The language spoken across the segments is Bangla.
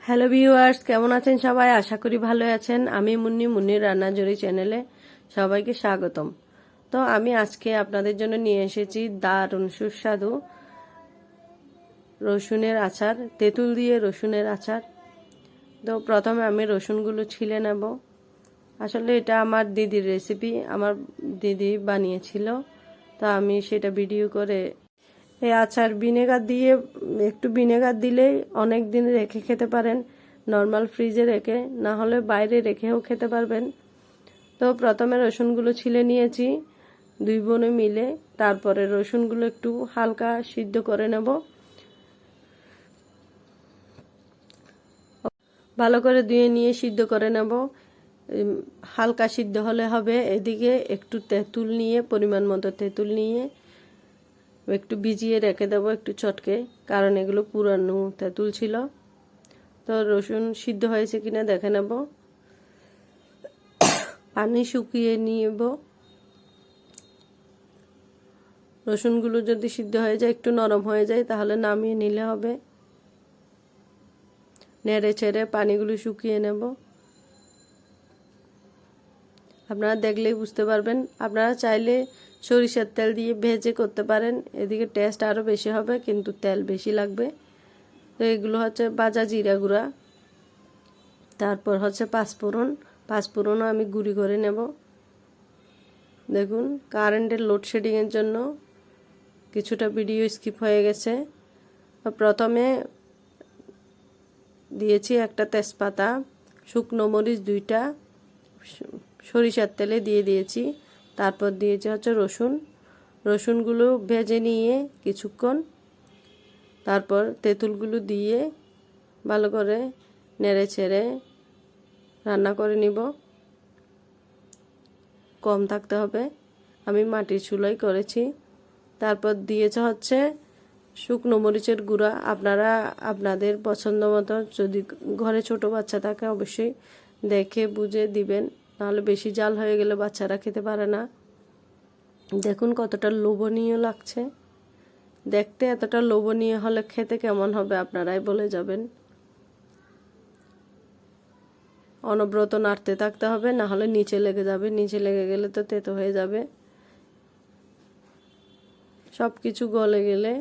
হ্যালো ভিউয়ার্স, কেমন আছেন সবাই? আশা করি ভালো আছেন। আমি মুন্নির রান্নাজুরি চ্যানেলে সবাইকে স্বাগতম। তো আমি আজকে আপনাদের জন্য নিয়ে এসেছি দারুণ সুস্বাদু রসুনের আচার, তেঁতুল দিয়ে রসুনের আচার। তো প্রথমে আমি রসুনগুলো ছিলে নেব। আসলে এটা আমার দিদির রেসিপি, আমার দিদি বানিয়েছিল, তো আমি সেটা ভিডিও করে এই আচার একটু ভিনেগার দিলেই অনেক দিন রেখে খেতে পারেন। নর্মাল ফ্রিজে রেখে, না হলে বাইরে রেখেও খেতে পারবেন। তো প্রথমে রসুনগুলো ছিলে নিয়েছি দুই বোনে মিলে। তারপরে রসুনগুলো একটু হালকা সিদ্ধ করে নেব। ভালো করে ধুয়ে নিয়ে সিদ্ধ করে নেব। হালকা সিদ্ধ হলে হবে। এদিকে একটু তেঁতুল নিয়ে, পরিমাণ মতো তেঁতুল নিয়ে একটু ভিজিয়ে রেখে দেবো, একটু চটকে, কারণ এগুলো পুরানো তেঁতুল ছিল। তো রসুন সিদ্ধ হয়েছে কিনা দেখে নেব। পানি শুকিয়ে নিব। রসুনগুলো যদি সিদ্ধ হয়ে যায়, একটু নরম হয়ে যায়, তাহলে নামিয়ে নিলে হবে। নেড়ে ছেড়ে পানিগুলো শুকিয়ে নেব। আপনারা দেখলেই বুঝতে পারবেন। আপনারা চাইলে সরিষার তেল দিয়ে ভেজে করতে পারেন, এদিকে টেস্ট আরও বেশি হবে, কিন্তু তেল বেশি লাগবে। তো এগুলো হচ্ছে ভাজা জিরা গুঁড়া, তারপর হচ্ছে পাঁচফোড়নও আমি গুঁড়ি করে নেব। দেখুন, কারেন্টের লোডশেডিংয়ের জন্য কিছুটা ভিডিও স্কিপ হয়ে গেছে। প্রথমে দিয়েছি একটা তেজপাতা, শুকনো মরিচ 2টা, সরিষার তেলে দিয়ে দিয়েছি। তারপর দিয়েছি হচ্ছে রসুনগুলো ভেজে নিয়ে কিছুক্ষণ, তারপর তেঁতুলগুলো দিয়ে ভালো করে নেড়ে ছেড়ে রান্না করে নিব। কম থাকতে হবে। আমি মাটির চুলায় করেছি। তারপর দিয়েছে হচ্ছে শুকনো মরিচের গুঁড়া। আপনারা আপনাদের পছন্দ মতো, যদি ঘরে ছোট বাচ্চা থাকে অবশ্যই দেখে বুঝে দিবেন, নাহলে বেশি জাল হয়ে গেলে বাচ্চারা খেতে পারে না। দেখুন কতটা লোভনীয় লাগছে দেখতে। এতটা লোভনীয় হলে খেতে কেমন হবে আপনারাই বলে যাবেন। অনবরত নাড়তে থাকতে হবে, না হলে নিচে লেগে যাবে। নিচে লেগে গেলে তো তেতো হয়ে যাবে। সব কিছু গলে গেলে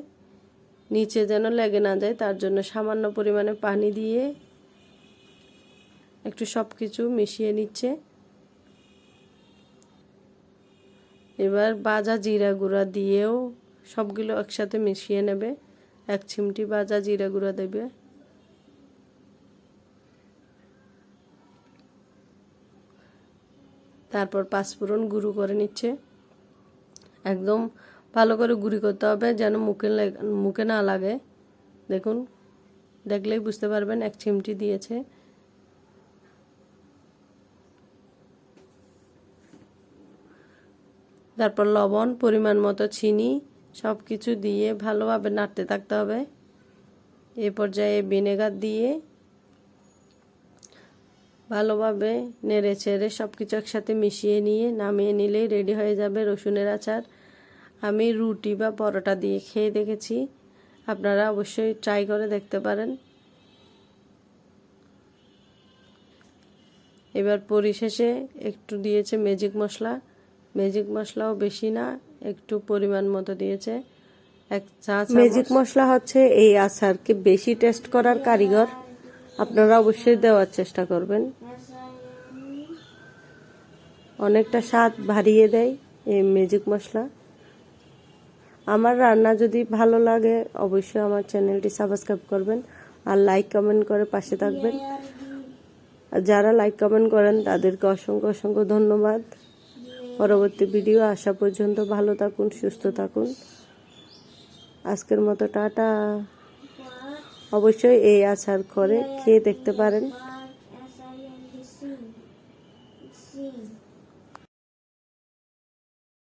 নিচে যেন লেগে না যায়, তার জন্য সামান্য পরিমাণে পানি দিয়ে একটু সব কিছু মিশিয়ে নিচ্ছে। এবার ভাজা জিরা গুঁড়া দিয়েও সবগুলো একসাথে মিশিয়ে নেবে। 1 চিমটি ভাজা জিরা গুঁড়া দেবে। তারপর পাঁচফোড়ন গুঁড়ো করে নিচ্ছে। একদম ভালো করে গুঁড়ি করতে হবে, যেন মুখে না লাগে। দেখুন, দেখলেই বুঝতে পারবেন 1 চিমটি দিয়েছে। তারপর লবণ, পরিমাণ মতো চিনি, সব কিছু দিয়ে ভালোভাবে নাড়তে থাকতে হবে। এ পর্যায়ে ভিনেগার দিয়ে ভালোভাবে নেড়ে ছেড়ে সব কিছু একসাথে মিশিয়ে নিয়ে নামিয়ে নিলেই রেডি হয়ে যাবে রসুনের আচার। আমি রুটি বা পরোটা দিয়ে খেয়ে দেখেছি, আপনারা অবশ্যই ট্রাই করে দেখতে পারেন। এবার পরিশেষে একটু দিয়েছে ম্যাজিক মশলাও বেশি না, একটু পরিমাণ মতো দিয়েছে 1 চা চামচ। ম্যাজিক মশলা হচ্ছে এই আচারকে বেশি টেস্ট করার কারিগর। আপনারা অবশ্যই দেওয়ার চেষ্টা করবেন। অনেকটা স্বাদ বাড়িয়ে দেয় এই ম্যাজিক মশলা। আমার রান্না যদি ভালো লাগে অবশ্যই আমার চ্যানেলটি সাবস্ক্রাইব করবেন, আর লাইক কমেন্ট করে পাশে থাকবেন। আর যারা লাইক কমেন্ট করেন তাদেরকে অসংখ্য অসংখ্য ধন্যবাদ। পরবর্তী ভিডিও আসা পর্যন্ত ভালো থাকুন, সুস্থ থাকুন। আজকের মতো টাটা। অবশ্যই এই আচার করে খেয়ে দেখতে পারেন।